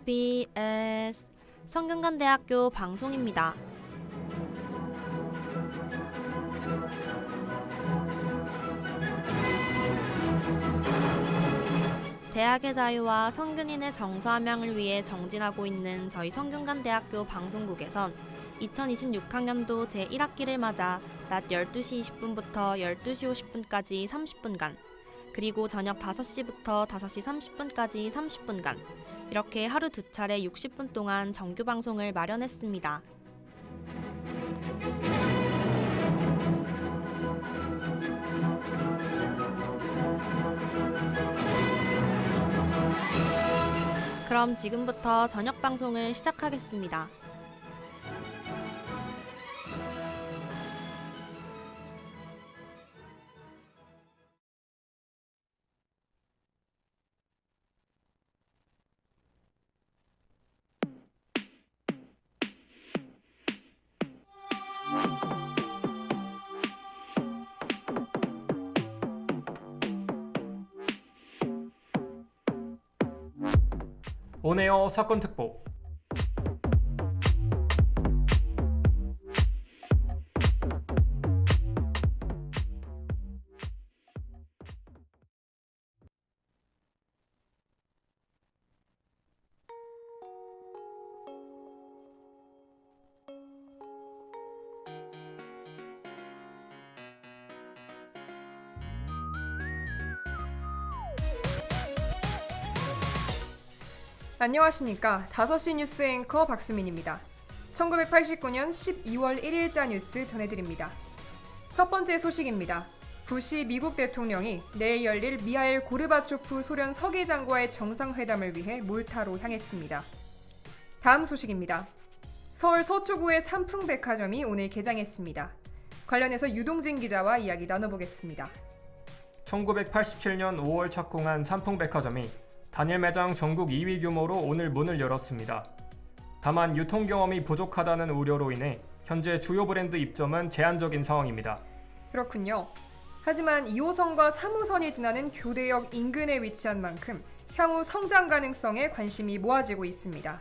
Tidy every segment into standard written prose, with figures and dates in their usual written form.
KBS 성균관대학교 방송입니다. 대학의 자유와 성균인의 정서함양을 위해 정진하고 있는 저희 성균관대학교 방송국에선 2026학년도 제1학기를 맞아 낮 12시 20분부터 12시 50분까지 30분간, 그리고 저녁 5시부터 5시 30분까지 30분간, 이렇게 하루 두 차례 60분 동안 정규 방송을 마련했습니다. 그럼 지금부터 저녁 방송을 시작하겠습니다. 온에어 사건 특보. 안녕하십니까. 5시 뉴스 앵커 박수민입니다. 1989년 12월 1일자 뉴스 전해드립니다. 첫 번째 소식입니다. 부시 미국 대통령이 내일 열릴 미하일 고르바초프 소련 서기장과의 정상회담을 위해 몰타로 향했습니다. 다음 소식입니다. 서울 서초구의 삼풍백화점이 오늘 개장했습니다. 관련해서 유동진 기자와 이야기 나눠보겠습니다. 1987년 5월 착공한 삼풍백화점이 단일 매장 전국 2위 규모로 오늘 문을 열었습니다. 다만 유통 경험이 부족하다는 우려로 인해 현재 주요 브랜드 입점은 제한적인 상황입니다. 그렇군요. 하지만 2호선과 3호선이 지나는 교대역 인근에 위치한 만큼 향후 성장 가능성에 관심이 모아지고 있습니다.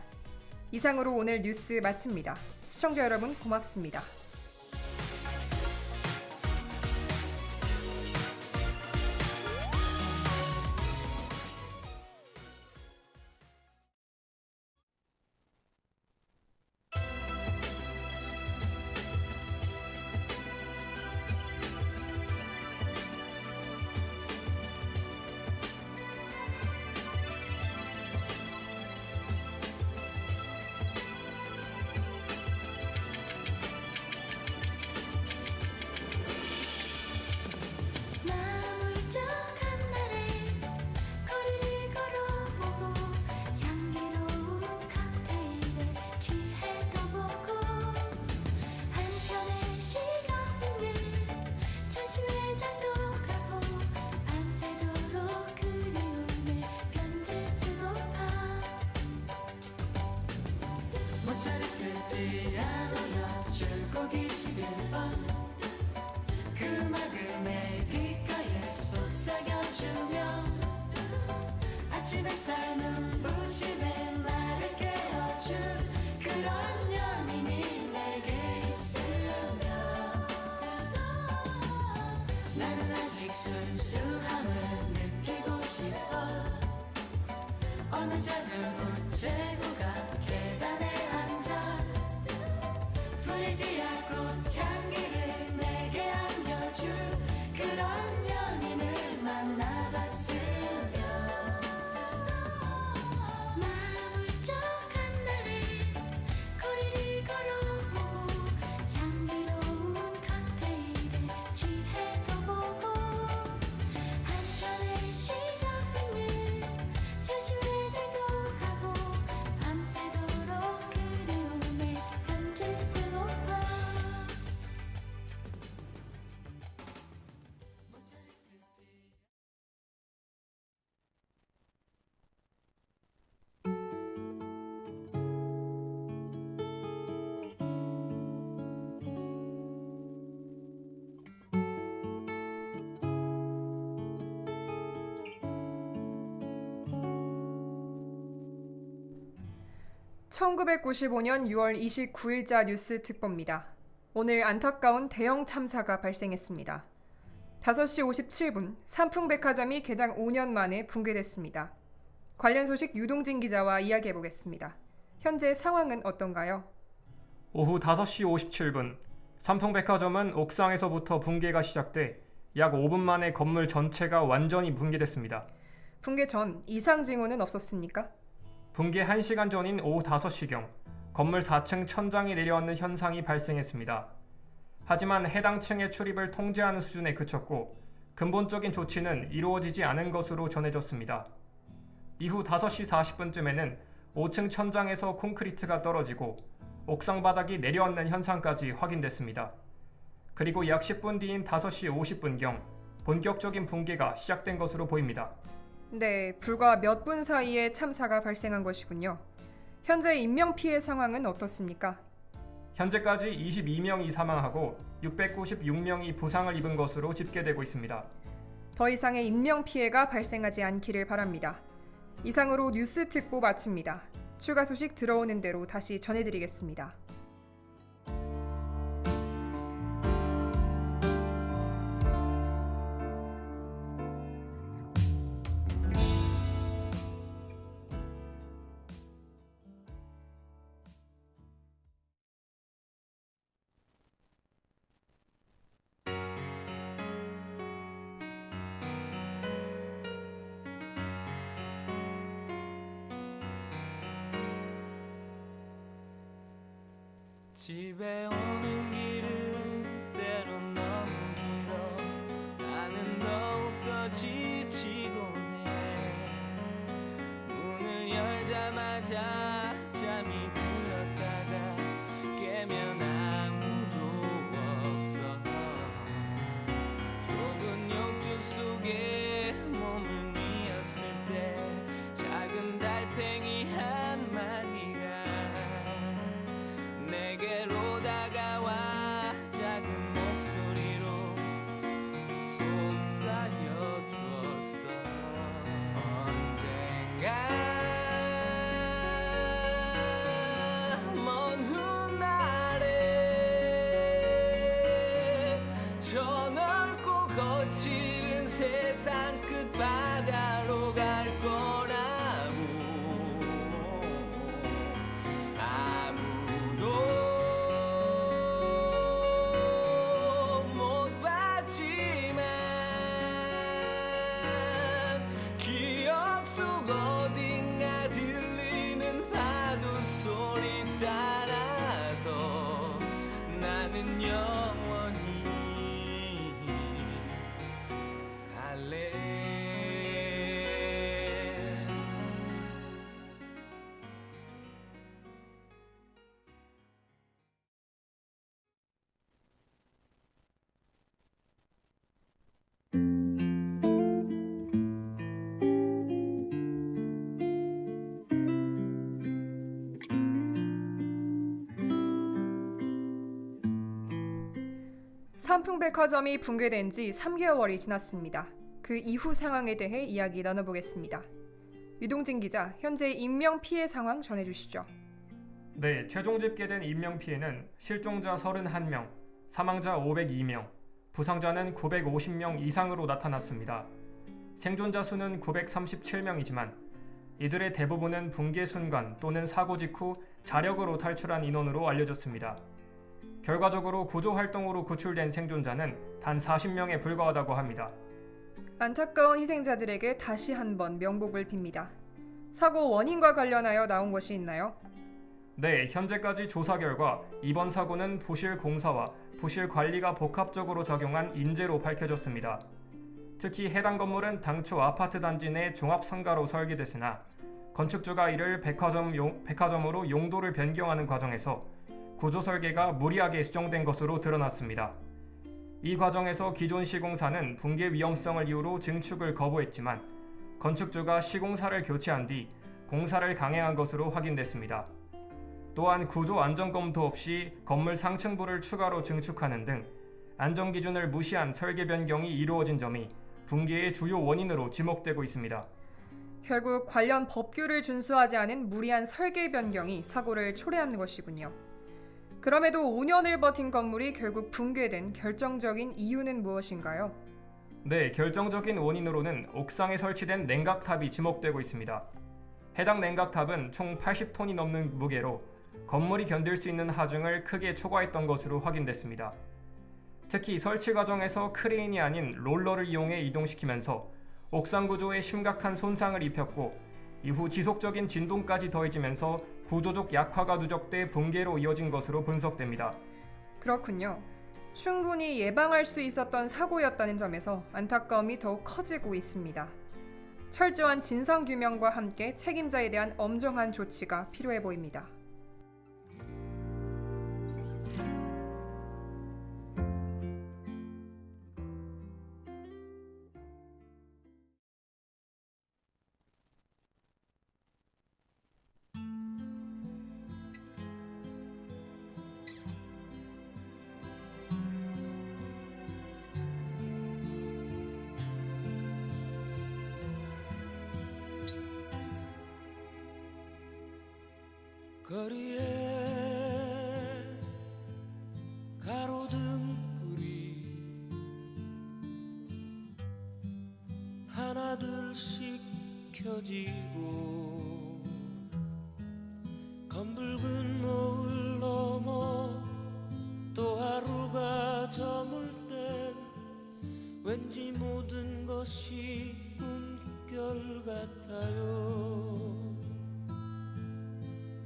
이상으로 오늘 뉴스 마칩니다. 시청자 여러분 고맙습니다. 모차르트 피아노 줄거기 11번 그 음악을 내 귓가에 속삭여주며 아침 햇살 눈부심에 나를 깨워줄 그런 연인이 내게 있으면 나는 아직 순수함을 느끼고 싶어. 어느 작은 우체국가 계단에 앉아 프리지아 꽃향기를 내게 안겨줄 그런 연인을 만나봤으면 마음 울적한 날에 거리를 걸어보고 향기로운 칵테일에 취해도 보고 한편의 시간은 전시회장도 가고 1995년 6월 29일자 뉴스 특보입니다. 오늘 안타까운 대형 참사가 발생했습니다. 5시 57분 삼풍백화점이 개장 5년 만에 붕괴됐습니다. 관련 소식 유동진 기자와 이야기해보겠습니다. 현재 상황은 어떤가요? 오후 5시 57분 삼풍백화점은 옥상에서부터 붕괴가 시작돼 약 5분 만에 건물 전체가 완전히 붕괴됐습니다. 붕괴 전 이상 징후는 없었습니까? 붕괴 1시간 전인 오후 5시경 건물 4층 천장이 내려앉는 현상이 발생했습니다. 하지만 해당 층의 출입을 통제하는 수준에 그쳤고 근본적인 조치는 이루어지지 않은 것으로 전해졌습니다. 이후 5시 40분쯤에는 5층 천장에서 콘크리트가 떨어지고 옥상 바닥이 내려앉는 현상까지 확인됐습니다. 그리고 약 10분 뒤인 5시 50분경 본격적인 붕괴가 시작된 것으로 보입니다. 네, 불과 몇 분 사이에 참사가 발생한 것이군요. 현재 인명피해 상황은 어떻습니까? 현재까지 22명이 사망하고 696명이 부상을 입은 것으로 집계되고 있습니다. 더 이상의 인명피해가 발생하지 않기를 바랍니다. 이상으로 뉴스 특보 마칩니다. 추가 소식 들어오는 대로 다시 전해드리겠습니다. 집에 오는 길은 때론 너무 길어 나는 더욱더 지치곤 해 문을 열자마자 잠이 들었다가 깨면 아무도 없어 좁은 욕조 속에 몸을 뉘었을 때 작은 달팽이 한 마리가 내게로 다가와 작은 목소리로 속삭여 주었어 언젠가 먼 훗날에 저 넓고 거칠은 세상 끝바다로 갈 거라고 기억 속 어딘가 들리는 파도 소리 따라서 나는 영원히 갈래 삼풍백화점이 붕괴된 지 3개월이 지났습니다. 그 이후 상황에 대해 이야기 나눠보겠습니다. 유동진 기자, 현재 인명피해 상황 전해주시죠. 네, 최종 집계된 인명피해는 실종자 31명, 사망자 502명, 부상자는 950명 이상으로 나타났습니다. 생존자 수는 937명이지만 이들의 대부분은 붕괴 순간 또는 사고 직후 자력으로 탈출한 인원으로 알려졌습니다. 결과적으로 구조활동으로 구출된 생존자는 단 40명에 불과하다고 합니다. 안타까운 희생자들에게 다시 한번 명복을 빕니다. 사고 원인과 관련하여 나온 것이 있나요? 네, 현재까지 조사 결과 이번 사고는 부실 공사와 부실 관리가 복합적으로 작용한 인재로 밝혀졌습니다. 특히 해당 건물은 당초 아파트 단지 내 종합상가로 설계됐으나 건축주가 이를 백화점으로 용도를 변경하는 과정에서 구조 설계가 무리하게 수정된 것으로 드러났습니다. 이 과정에서 기존 시공사는 붕괴 위험성을 이유로 증축을 거부했지만 건축주가 시공사를 교체한 뒤 공사를 강행한 것으로 확인됐습니다. 또한 구조 안전 검토 없이 건물 상층부를 추가로 증축하는 등 안전 기준을 무시한 설계 변경이 이루어진 점이 붕괴의 주요 원인으로 지목되고 있습니다. 결국 관련 법규를 준수하지 않은 무리한 설계 변경이 사고를 초래한 것이군요. 그럼에도 5년을 버틴 건물이 결국 붕괴된 결정적인 이유는 무엇인가요? 네, 결정적인 원인으로는 옥상에 설치된 냉각탑이 지목되고 있습니다. 해당 냉각탑은 총 80톤이 넘는 무게로 건물이 견딜 수 있는 하중을 크게 초과했던 것으로 확인됐습니다. 특히 설치 과정에서 크레인이 아닌 롤러를 이용해 이동시키면서 옥상 구조에 심각한 손상을 입혔고 이후 지속적인 진동까지 더해지면서 구조적 약화가 누적돼 붕괴로 이어진 것으로 분석됩니다. 그렇군요. 충분히 예방할 수 있었던 사고였다는 점에서 안타까움이 더욱 커지고 있습니다. 철저한 진상규명과 함께 책임자에 대한 엄정한 조치가 필요해 보입니다. 거리에 가로등 불이 하나둘씩 켜지고 검붉은 노을 넘어 또 하루가 저물 땐 왠지 모든 것이 꿈결 같아요.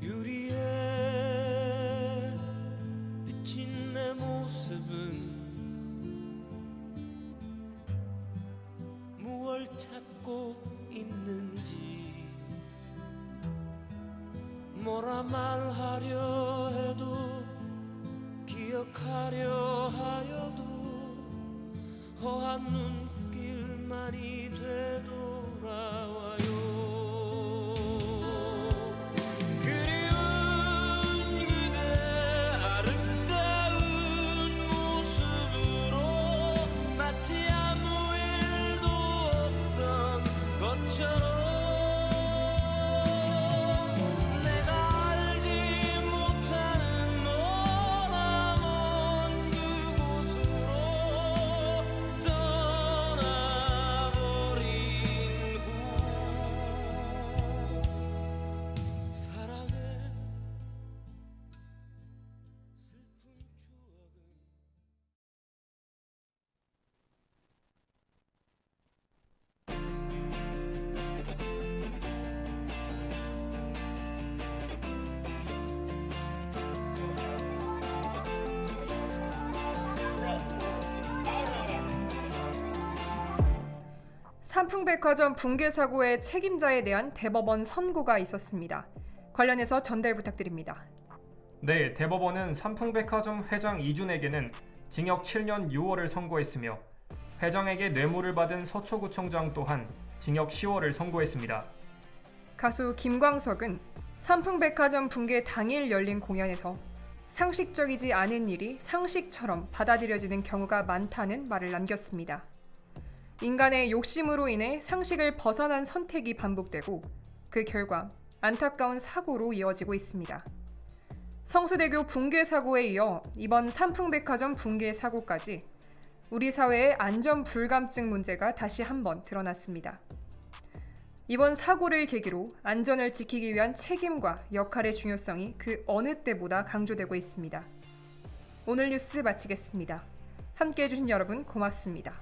유리에 비친 내 모습은 무얼 찾고 있는지 뭐라 말하려 해도 기억하려 하여도 허한 눈길만이 되돌아와요. 삼풍백화점 붕괴 사고의 책임자에 대한 대법원 선고가 있었습니다. 관련해서 전달 부탁드립니다. 네, 대법원은 삼풍백화점 회장 이준에게는 징역 7년 6월을 선고했으며 회장에게 뇌물을 받은 서초구청장 또한 징역 10월을 선고했습니다. 가수 김광석은 삼풍백화점 붕괴 당일 열린 공연에서 상식적이지 않은 일이 상식처럼 받아들여지는 경우가 많다는 말을 남겼습니다. 인간의 욕심으로 인해 상식을 벗어난 선택이 반복되고 그 결과 안타까운 사고로 이어지고 있습니다. 성수대교 붕괴 사고에 이어 이번 삼풍백화점 붕괴 사고까지 우리 사회의 안전 불감증 문제가 다시 한번 드러났습니다. 이번 사고를 계기로 안전을 지키기 위한 책임과 역할의 중요성이 그 어느 때보다 강조되고 있습니다. 오늘 뉴스 마치겠습니다. 함께해 주신 여러분 고맙습니다.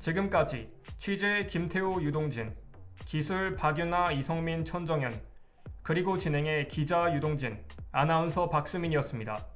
지금까지 취재 김태우, 유동진, 기술 박윤아, 이성민, 천정현, 그리고 진행의 기자 유동진, 아나운서 박수민이었습니다.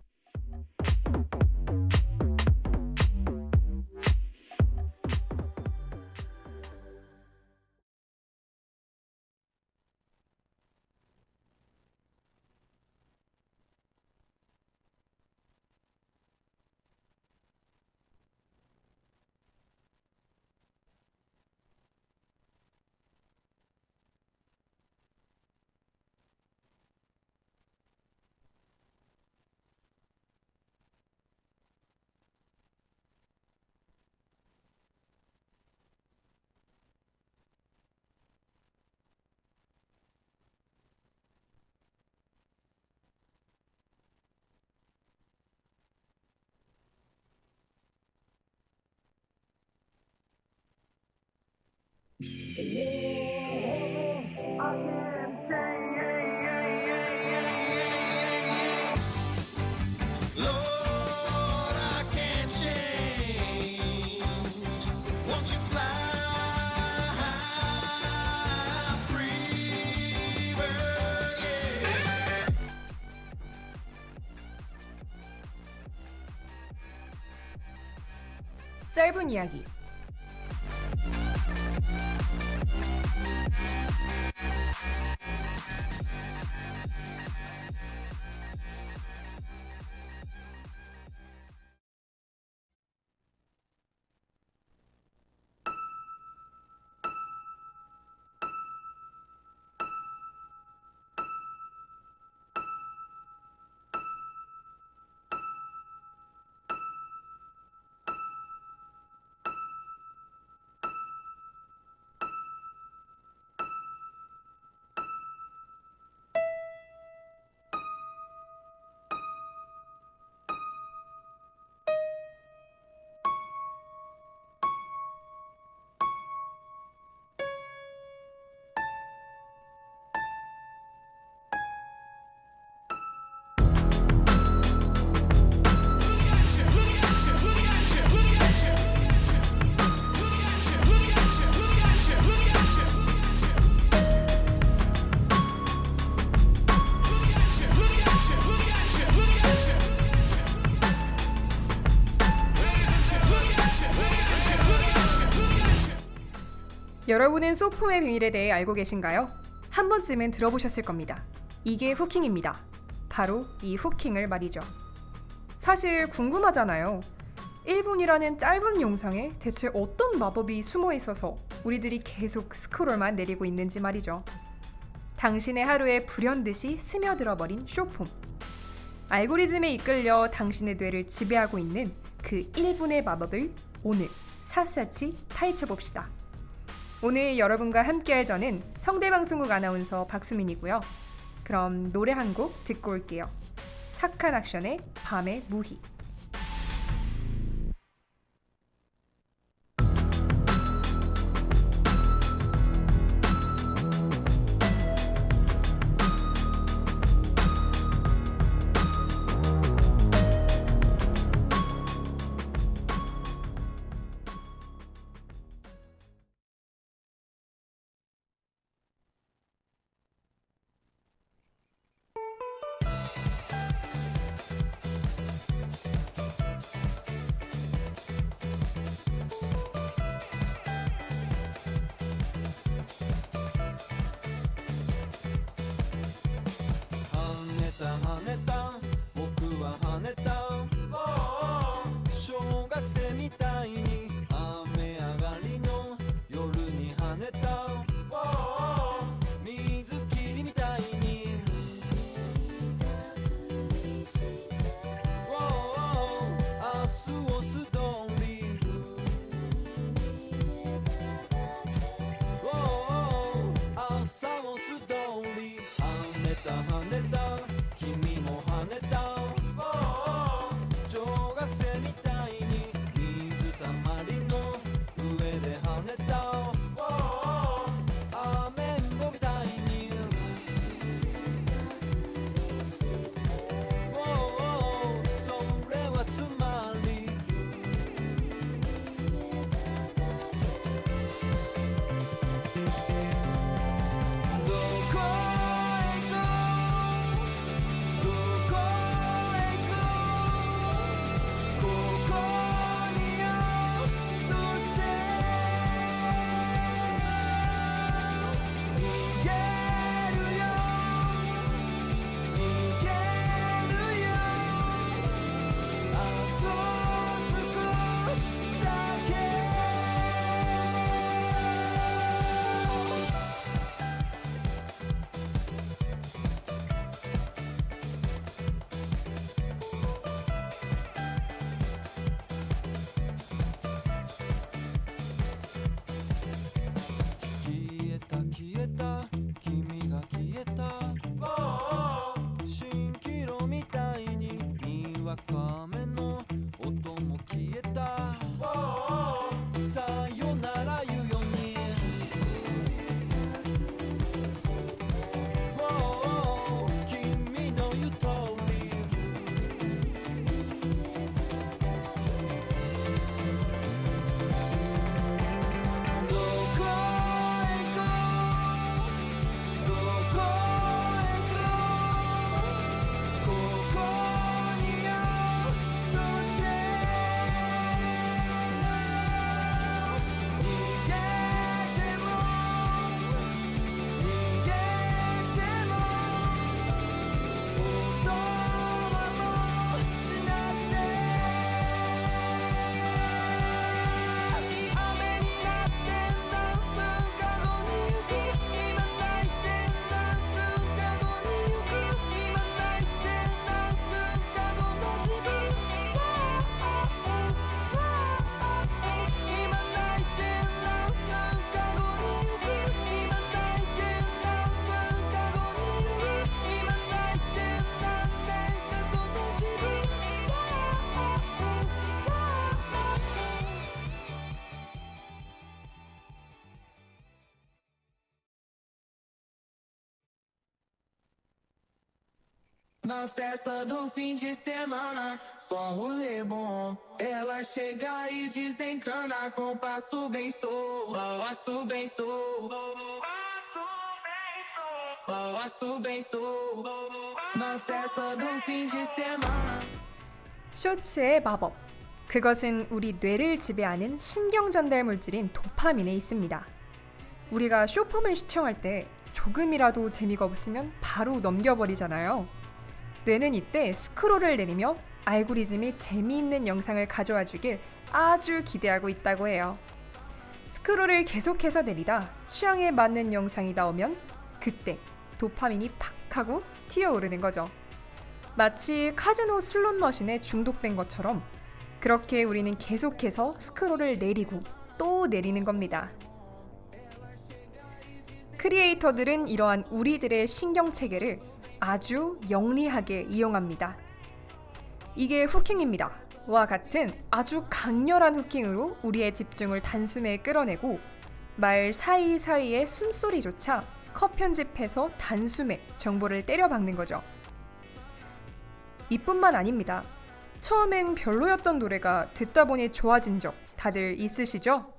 Lord, I can't change. Won't you fly free, bird? Yeah. 짧은 이야기. 여러분은 소품의 비밀에 대해 알고 계신가요? 한 번쯤은 들어보셨을 겁니다. 이게 후킹입니다. 바로 이 후킹을 말이죠. 사실 궁금하잖아요. 1분이라는 짧은 영상에 대체 어떤 마법이 숨어 있어서 우리들이 계속 스크롤만 내리고 있는지 말이죠. 당신의 하루에 불현듯이 스며들어 버린 쇼폼. 알고리즘에 이끌려 당신의 뇌를 지배하고 있는 그 1분의 마법을 오늘 샅샅이 파헤쳐 봅시다. 오늘 여러분과 함께할 저는 성대방송국 아나운서 박수민이고요. 그럼 노래 한 곡 듣고 올게요. 사카낙션의 밤의 무희. Na festa do fim de semana, só rolê bom. Ela chega e desencana com passo bem solto, passo bem solto, passo bem solto. Na festa do fim de semana. 쇼츠의 마법. 그것은 우리 뇌를 지배하는 신경 전달 물질인 도파민에 있습니다. 우리가 쇼폼을 시청할 때 조금이라도 재미가 없으면 바로 넘겨버리잖아요. 뇌는 이때 스크롤을 내리며 알고리즘이 재미있는 영상을 가져와 주길 아주 기대하고 있다고 해요. 스크롤을 계속해서 내리다 취향에 맞는 영상이 나오면 그때 도파민이 팍 하고 튀어오르는 거죠. 마치 카지노 슬롯 머신에 중독된 것처럼 그렇게 우리는 계속해서 스크롤을 내리고 또 내리는 겁니다. 크리에이터들은 이러한 우리들의 신경체계를 아주 영리하게 이용합니다. 이게 후킹입니다. 와 같은 아주 강렬한 후킹으로 우리의 집중을 단숨에 끌어내고 말 사이사이의 숨소리조차 컷 편집해서 단숨에 정보를 때려박는 거죠. 이뿐만 아닙니다. 처음엔 별로였던 노래가 듣다 보니 좋아진 적 다들 있으시죠?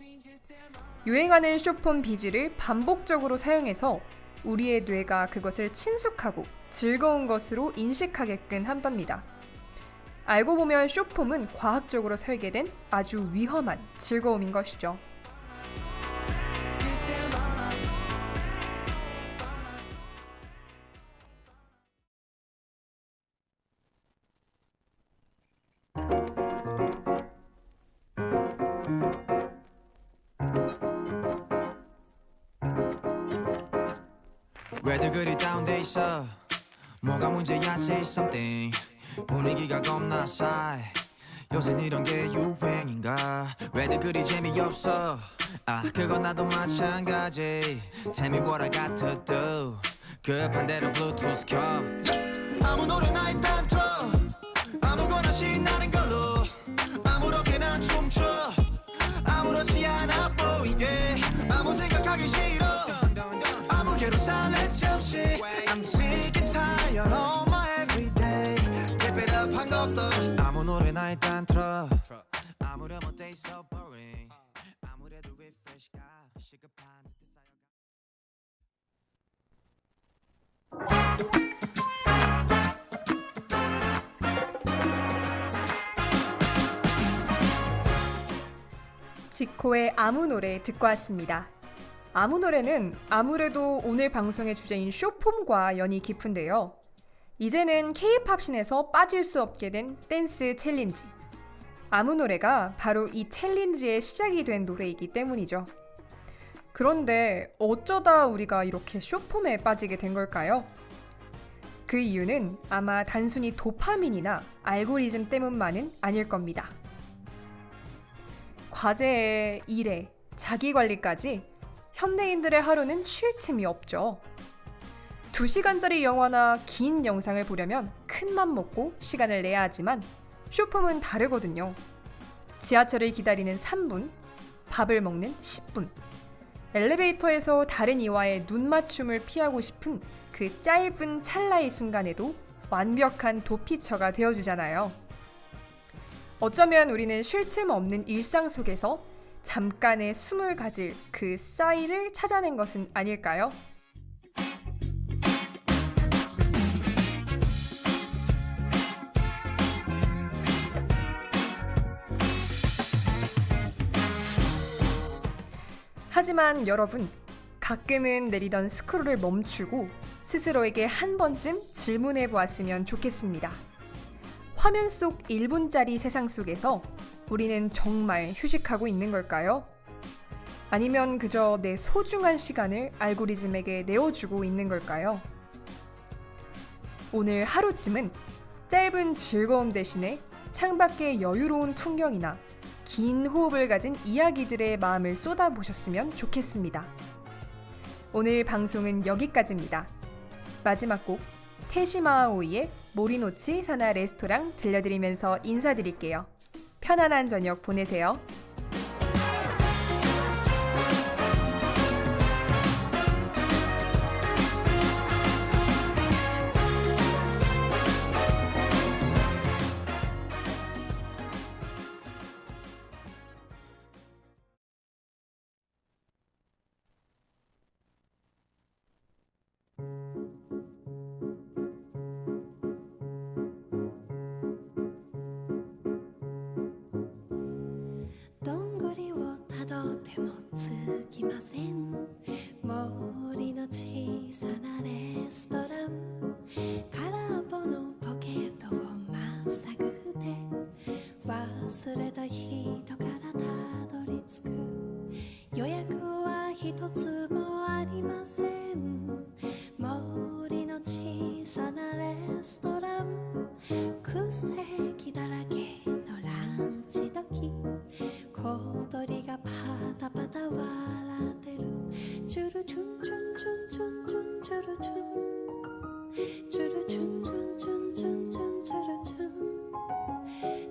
유행하는 쇼폰 비지를 반복적으로 사용해서 우리의 뇌가 그것을 친숙하고 즐거운 것으로 인식하게끔 한답니다. 알고 보면 쇼폼은 과학적으로 설계된 아주 위험한 즐거움인 것이죠. 왜들 그리 다운돼 있어 뭐가 문제야 say something 분위기가 겁나 싸해 요샌 이런 게 유행인가 왜들 그리 재미없어 아 그건 나도 마찬가지 Tell me what I got to do 급한 대로 블루투스 켜 아무 노래나 일단 틀어 아무거나 신나는 걸로 아무렇게나 춤춰 아무렇지 않아 보이게 아무 생각하기 싫어 아무개로 살래 잠시 I'm sick and tired of my everyday Keep it up 한 것도 아무 노래나 일단 틀어 아무렴 어때 so boring 아무래도 refresh가 시급한 듯 쌓여가 지코의 아무 노래 듣고 왔습니다. 아무 노래는 아무래도 오늘 방송의 주제인 쇼폼과 연이 깊은데요. 이제는 K-팝 씬에서 빠질 수 없게 된 댄스 챌린지. 아무 노래가 바로 이 챌린지의 시작이 된 노래이기 때문이죠. 그런데 어쩌다 우리가 이렇게 쇼폼에 빠지게 된 걸까요? 그 이유는 아마 단순히 도파민이나 알고리즘 때문만은 아닐 겁니다. 과제에 일에 자기관리까지 현대인들의 하루는 쉴 틈이 없죠. 2시간짜리 영화나 긴 영상을 보려면 큰맘 먹고 시간을 내야 하지만 쇼폼은 다르거든요. 지하철을 기다리는 3분, 밥을 먹는 10분, 엘리베이터에서 다른 이와의 눈맞춤을 피하고 싶은 그 짧은 찰나의 순간에도 완벽한 도피처가 되어주잖아요. 어쩌면 우리는 쉴 틈 없는 일상 속에서 잠깐의 숨을 가질 그 싸이를 찾아낸 것은 아닐까요? 하지만 여러분, 가끔은 내리던 스크롤을 멈추고 스스로에게 한 번쯤 질문해 보았으면 좋겠습니다. 화면 속 1분짜리 세상 속에서 우리는 정말 휴식하고 있는 걸까요? 아니면 그저 내 소중한 시간을 알고리즘에게 내어주고 있는 걸까요? 오늘 하루쯤은 짧은 즐거움 대신에 창밖의 여유로운 풍경이나 긴 호흡을 가진 이야기들의 마음을 쏟아보셨으면 좋겠습니다. 오늘 방송은 여기까지입니다. 마지막 곡 테시마 오이의 모리노치 사나 레스토랑 들려드리면서 인사드릴게요. 편안한 저녁 보내세요. つきません森の小さなレストラン空っぽのポケットをまっさぐって忘れた人からたどり着く予約は一つもありません森の小さなレストラン空席だらけのランチ時小鳥がパタパタ笑ってるチュルチュンチュンチュンチュンチュンチュルチュンチュルチュンチュンチュンチュンチュンチュルチュン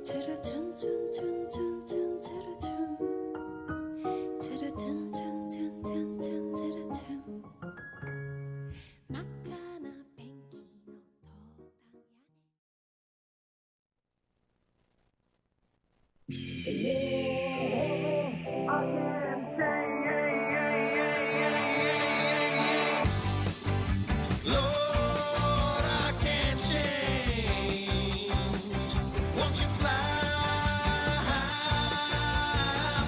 チュルチュンチュンチュンチュンチュンチュルチュンチュルチュンチュンチュンチュンチュンチュルチュン真っ赤なペンキのトータン屋根Lord, I can't change. Won't you fly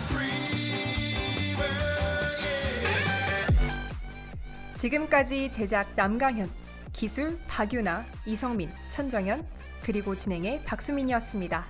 free, bird? Yeah. 지금까지 제작 남강현, 기술 박유나, 이성민, 천정현, 그리고 진행의 박수민이었습니다.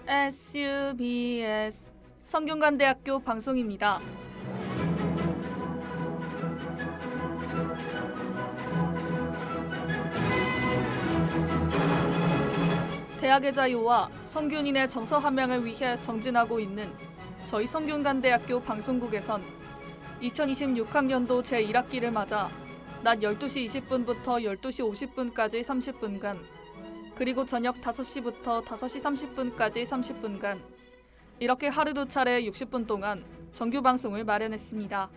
SUBS 성균관대학교 방송입니다. 대학의 자유와 성균인의 정서 함양을 위해 정진하고 있는 저희 성균관대학교 방송국에선 2026학년도 제1학기를 맞아 낮 12시 20분부터 12시 50분까지 30분간 그리고 저녁 5시부터 5시 30분까지 30분간 이렇게 하루 두 차례 60분 동안 정규 방송을 마련했습니다.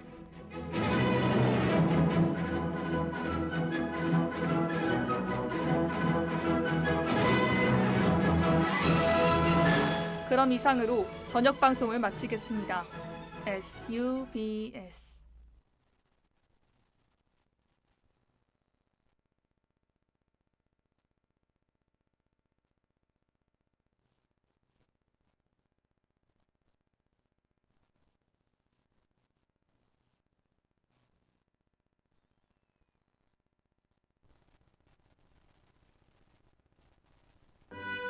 그럼 이상으로 저녁 방송을 마치겠습니다. SUBS